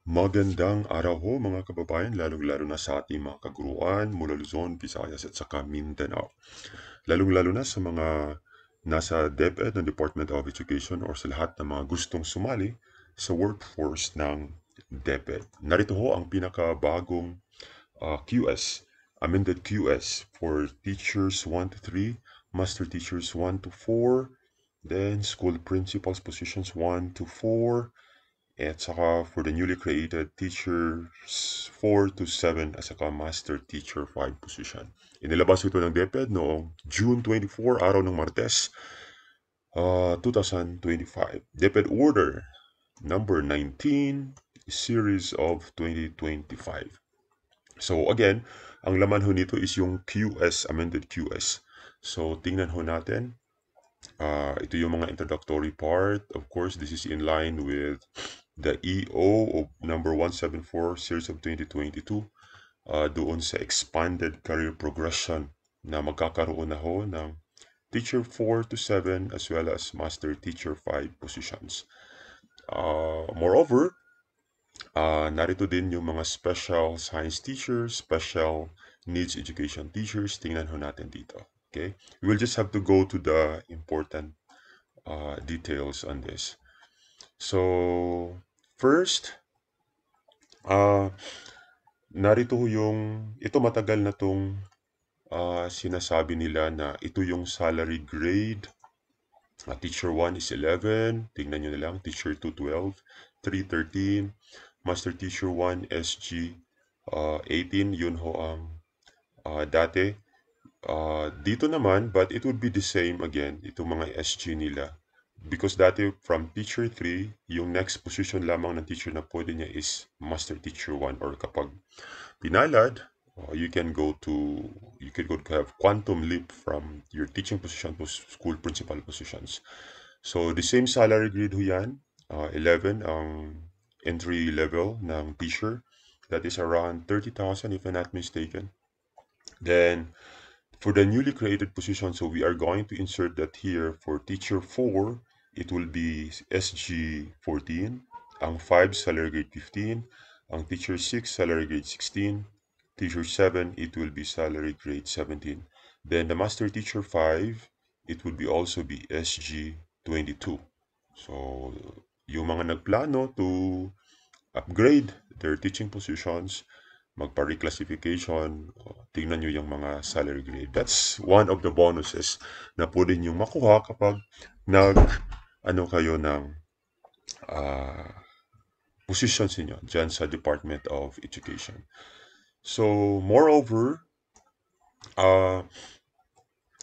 Magandang araw ho mga kababayan, lalong-lalo na sa ating mga kaguruan mula Luzon, Visayas at saka Mindanao. Lalong-lalo na sa mga nasa DepEd ng Department of Education or sa lahat ng mga gustong sumali sa workforce ng DepEd. Narito ho ang pinakabagong QS, amended QS for teachers 1 to 3, master teachers 1 to 4, then school principals positions 1 to 4, at saka for the newly created teachers 4 to 7 at saka master teacher 5 position. Inilabas ito ng DepEd noong June 24, araw ng Martes, 2025. DepEd Order number 19, series of 2025. So again, ang laman ho nito is yung QS, amended QS. So tingnan ho natin. Ito yung mga introductory part. Of course, this is in line with the EO of number 174 series of 2022 doon sa expanded career progression na magkakaroon na ho ng teacher 4 to 7 as well as master teacher 5 positions. Moreover, narito din yung mga special science teachers, special needs education teachers. Tingnan ho natin dito. Okay? We will just have to go to the important details on this. So, first, narito ito matagal na tong sinasabi nila na ito yung salary grade. Teacher 1 is 11, tingnan nyo na lang, teacher 2, 12, 3, 13, master teacher 1, SG 18, yun ho ang dati. Dito naman, but it would be the same again, itong mga SG nila. Because dati from teacher 3, yung next position lamang ng teacher na pwede niya is master teacher 1 or kapag pinalad, you can go to have quantum leap from your teaching position to school principal positions. So the same salary grade ho yan, 11 ang entry level ng teacher. That is around 30,000 if I'm not mistaken. Then for the newly created position, so we are going to insert that here for teacher 4, it will be SG 14, ang 5 salary grade 15, ang teacher 6 salary grade 16, teacher 7 it will be salary grade 17. Then the master teacher 5, it would be also be SG 22. So yung mga nagplano to upgrade their teaching positions, magpa-reclassification, tingnan nyo yung mga salary grade. That's one of the bonuses na pwede nyo makuha kapag kayo ng positions niyo dyan sa Department of Education. So, moreover,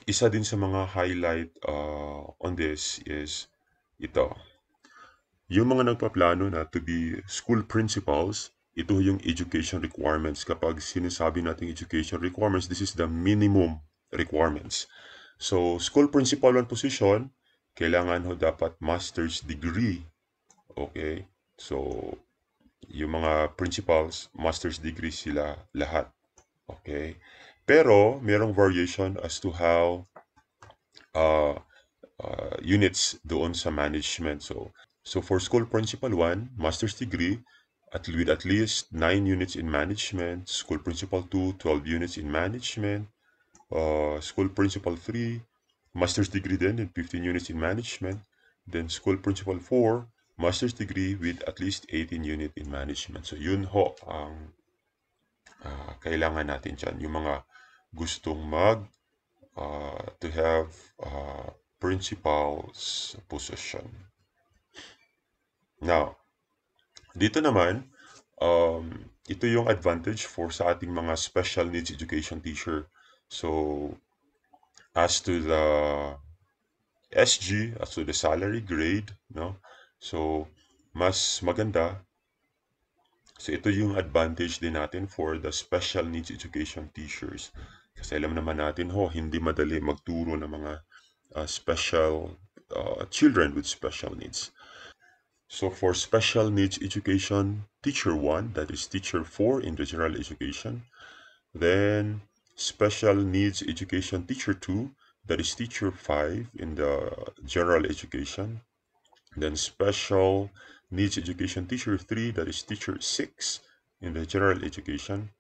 isa din sa mga highlight on this is ito. Yung mga nagpaplano na to be school principals, ito yung education requirements. Kapag sinasabi natin education requirements, this is the minimum requirements. So, school principal one position, kailangan ho dapat master's degree. Okay? So, yung mga principals, master's degree sila lahat. Okay? Pero, merong variation as to how units doon sa management. So for school principal 1, master's degree, with at least 9 units in management, school principal 2, 12 units in management, school principal 3, master's degree then and 15 units in management, then school principal 4, master's degree with at least 18 unit in management. So yun ho ang kailangan natin dyan. Yung mga gustong to have principal's position. Now, dito naman, ito yung advantage for sa ating mga special needs education teacher. So, as to the SG, as to the salary grade, no? So, mas maganda. So, ito yung advantage din natin for the special needs education teachers. Kasi alam naman natin, hindi madali magturo ng mga special children with special needs. So for special needs education, teacher 1, that is teacher 4 in the general education. Then special needs education teacher 2, that is teacher 5 in the general education. Then special Needs education teacher 3, that is teacher 6 in the general education.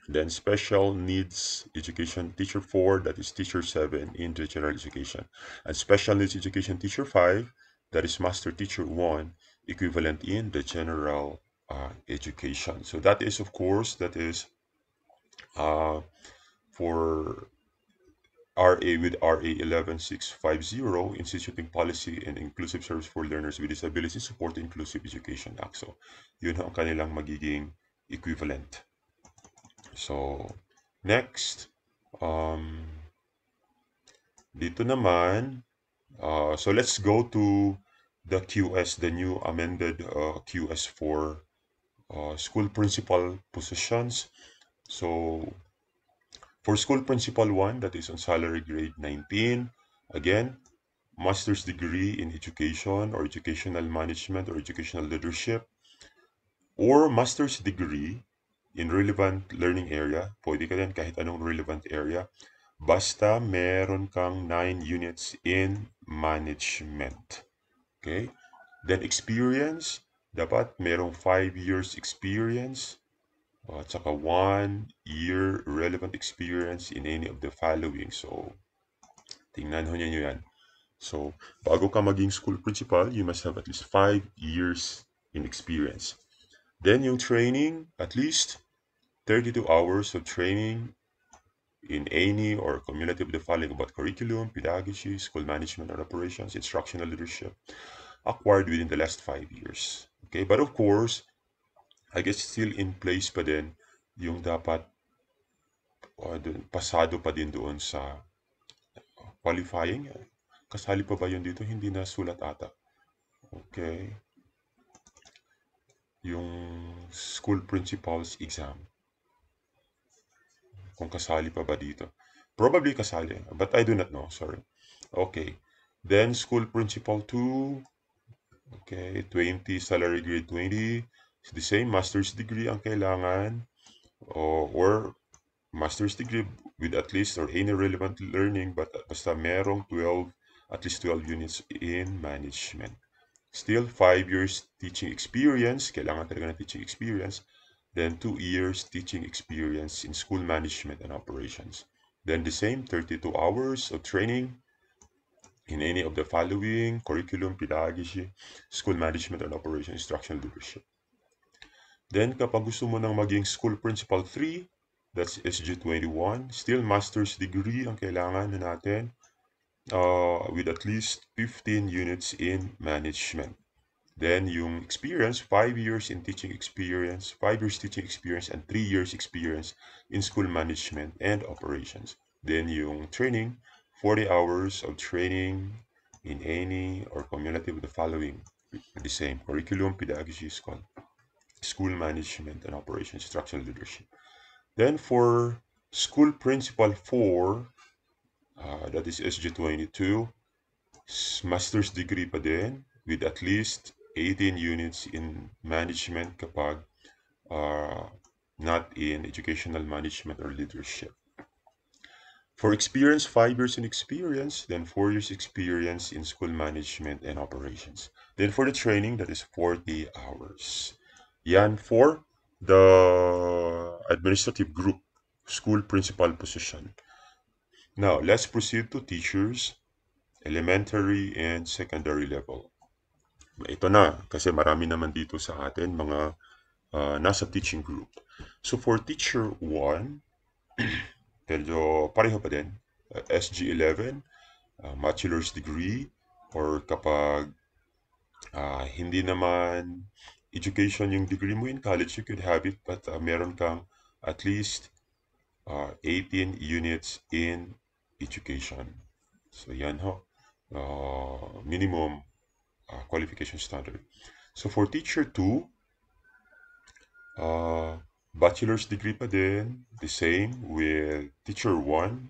Then special needs education teacher 4, that is teacher 7 in the general education. And special needs education teacher 5, that is master teacher 1, equivalent in the general education. So that is, of course, that is for RA with RA 11650, Instituting Policy and Inclusive Service for Learners with Disabilities, Support Inclusive Education Act. So, yun ang kanilang magiging equivalent. So, next, dito naman, so let's go to the QS, the new amended QS for school principal positions. So, for school principal 1, that is on salary grade 19, again, master's degree in education or educational management or educational leadership, or master's degree in relevant learning area. Pwede ka din kahit anong relevant area. Basta meron kang 9 units in management. Okay? Then experience, dapat merong 5 years experience at saka 1 year relevant experience in any of the following. So, tingnan ho niyo yan. So, bago ka maging school principal, you must have at least 5 years in experience. Then yung training, at least 32 hours of training in any or cumulative the following about curriculum, pedagogy, school management and operations, instructional leadership, acquired within the last 5 years. Okay, but of course, I guess still in place pa din yung dapat pasado pa din doon sa qualifying. Kasali pa ba yun dito? Hindi na sulat ata. Okay. Yung school principal's exam. Kung kasali pa ba dito. Probably kasali, but I do not know. Sorry. Okay. Then school principal 2. Okay. 20 salary grade 20. It's the same. Master's degree ang kailangan. Or master's degree with at least or any relevant learning, but basta merong 12, at least 12 units in management. Still, 5 years teaching experience. Kailangan talaga ng teaching experience. Then 2 years teaching experience in school management and operations. Then the same 32 hours of training in any of the following: curriculum, pedagogy, school management and operations, instructional leadership. Then kapag gusto mo nang maging school principal 3, that's SG21, still master's degree ang kailangan natin with at least 15 units in management. Then yung experience, 5 years in teaching experience, 5 years teaching experience, and 3 years experience in school management and operations. Then yung training, 40 hours of training in any or cumulative of the following, the same: curriculum, pedagogy, school management and operations, instructional leadership. Then for school principal 4, that is SG22, master's degree pa din with at least 18 units in management kapag not in educational management or leadership. For experience, 5 years in experience, then 4 years experience in school management and operations. Then for the training, that is 40 hours. Yan for the administrative group, school principal position. Now, let's proceed to teachers, elementary and secondary level. Ito na, kasi marami naman dito sa atin mga nasa teaching group. So for teacher 1, medyo pareho pa din. SG11, bachelor's degree, or kapag hindi naman education yung degree mo in college, you could have it, but meron kang at least 18 units in education. So yan ho, minimum qualification standard. So for teacher 2, bachelor's degree pa din, the same with teacher 1.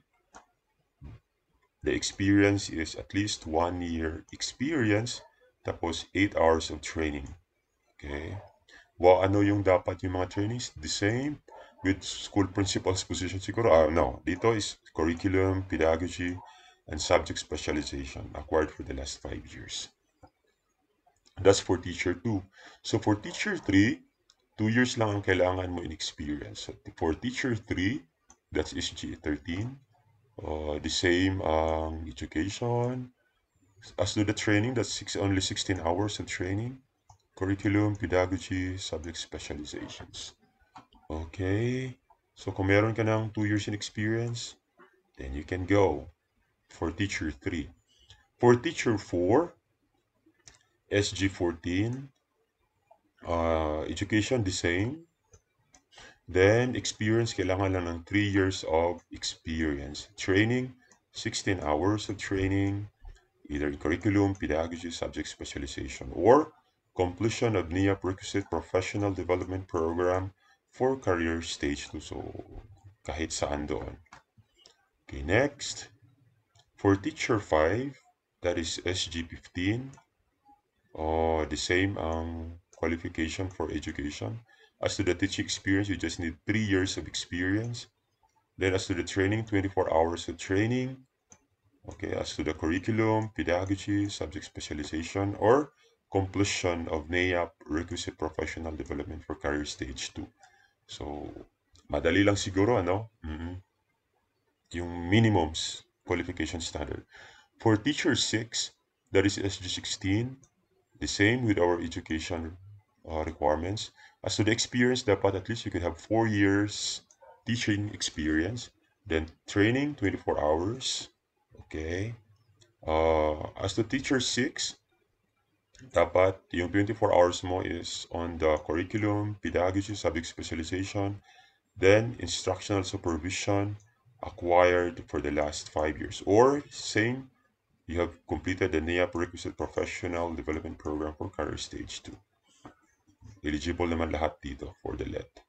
The experience is at least 1 year experience, tapos 8 hours of training. Okay? Ano yung dapat yung mga trainings? The same with school principal's position siguro. No, dito is curriculum, pedagogy, and subject specialization acquired for the last 5 years. That's for teacher 2. So for teacher 3, 2 years lang ang kailangan mo in experience. So for teacher 3, that's SG 13. The same education. As to the training, that's only 16 hours of training. Curriculum, pedagogy, subject specializations. Okay. So kung meron ka ng 2 years in experience, then you can go for teacher 3. For teacher 4, SG 14, education the same. Then experience, kailangan lang ng 3 years of experience. Training, 16 hours of training, either in curriculum, pedagogy, subject specialization, or completion of NIA prerequisite professional development program for career stage 2. So, kahit saan doon. Okay, next. For teacher 5, that is SG 15, the same qualification for education. As to the teaching experience, you just need 3 years of experience. Then as to the training, 24 hours of training. Okay, as to the curriculum, pedagogy, subject specialization, or completion of NAIAP requisite professional development for career stage 2. So, madali lang siguro, ano? Yung minimums qualification standard. For teacher 6, that is SG16, the same with our education requirements. As to the experience, dapat at least you could have 4 years teaching experience. Then training, 24 hours. Okay. As to teacher 6, dapat yung 24 hours mo is on the curriculum, pedagogy, subject specialization, then instructional supervision acquired for the last 5 years. Or same, you have completed the NIA prerequisite professional development program for career stage 2. Eligible naman lahat dito for the LET.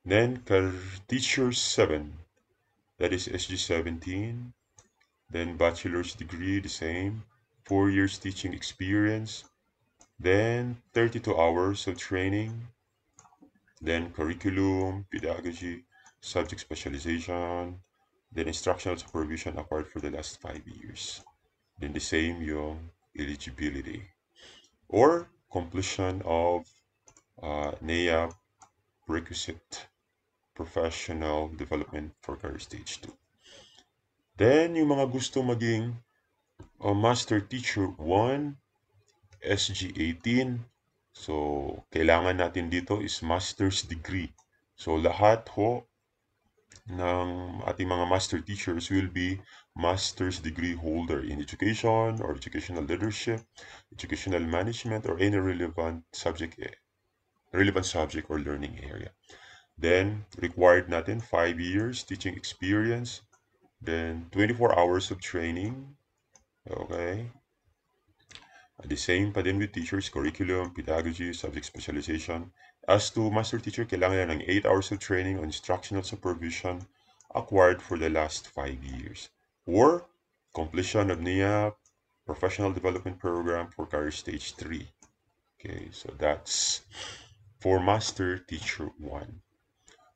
Then teacher 7, that is SG17. Then bachelor's degree, the same. 4 years teaching experience. Then 32 hours of training. Then curriculum, pedagogy, subject specialization. Then instructional supervision acquired for the last 5 years. Then the same yung eligibility. Or completion of NAIA requisite professional development for career stage 2. Then yung mga gusto maging master teacher 1, SG18. So, kailangan natin dito is master's degree. So, lahat ho ng ating mga master teachers will be master's degree holder in education or educational leadership, educational management, or any relevant subject or learning area. Then, required natin 5 years teaching experience, then 24 hours of training. Okay. The same pa din with teachers, curriculum, pedagogy, subject specialization. As to master teacher, kailangan ng 8 hours of training on instructional supervision acquired for the last 5 years. Or completion of NIA professional development program for career stage 3. Okay, so that's for master teacher 1.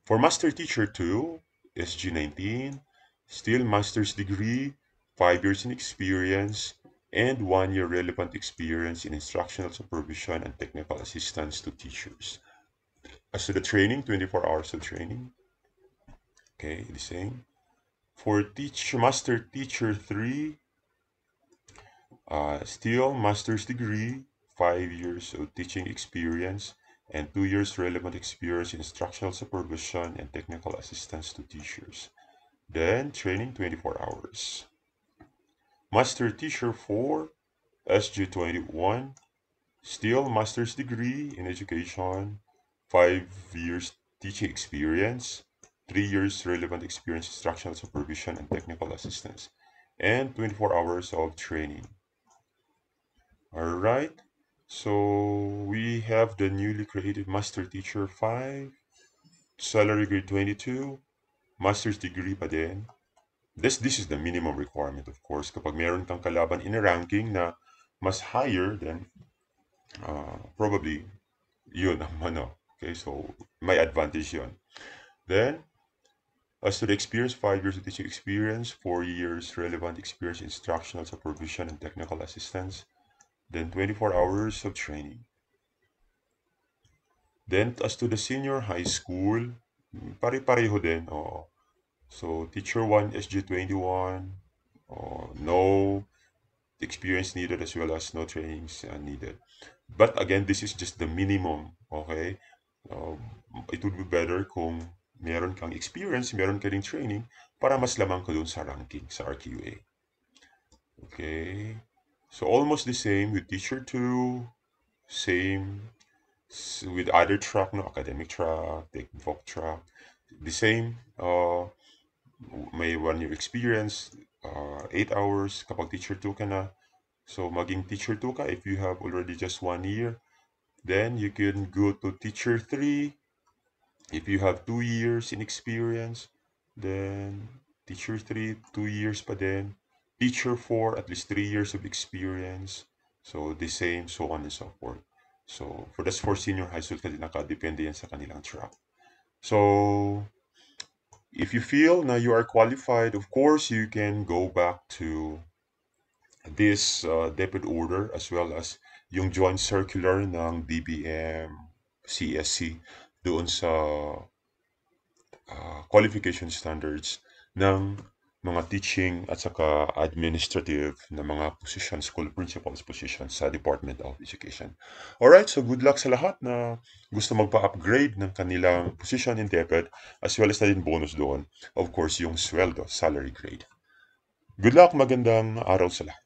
For master teacher 2, SG19, still master's degree, 5 years in experience, and 1 year relevant experience in instructional supervision and technical assistance to teachers. As to the training, 24 hours of training. Okay, the same. For master teacher 3, still master's degree, 5 years of teaching experience, and 2 years relevant experience in instructional supervision and technical assistance to teachers. Then training 24 hours. Master teacher 4, SG21, still master's degree in education, 5 years teaching experience, 3 years relevant experience instructional supervision and technical assistance, and 24 hours of training. Alright, so we have the newly created master teacher 5, salary grade 22, master's degree pa din. This is the minimum requirement, of course. Kapag meron kang kalaban in a ranking na mas higher, then probably yun ang ano. Okay, so may advantage yun. Then, as to the experience, 5 years of teaching experience, 4 years relevant experience instructional supervision and technical assistance. then 24 hours of training. Then, as to the senior high school, pare-pareho din. Oo. So, teacher 1, SG21, no experience needed as well as no trainings needed. But again, this is just the minimum, okay? It would be better kung meron kang experience, meron ka ring training para mas lamang ka dun sa ranking sa RQA. Okay? So, almost the same with teacher 2, same with other track, no, academic track, voc track, the same. May 1 year experience, 8 hours kapag teacher 2 ka na. So, maging teacher 2 ka if you have already just 1 year. Then, you can go to teacher 3 if you have 2 years in experience. Then, teacher 3, 2 years pa din. Teacher 4, at least 3 years of experience. So, the same, so on and so forth. So, that's for senior high school kasi nakadepende yan sa kanilang track. So, if you feel na you are qualified, of course, you can go back to this DepEd order as well as yung joint circular ng DBM CSC doon sa qualification standards ng mga teaching at saka administrative na mga positions, school principals positions sa Department of Education. Alright, so good luck sa lahat na gusto magpa-upgrade ng kanilang position in DepEd as well as na din bonus doon. Of course, yung sweldo, salary grade. Good luck, magandang araw sa lahat.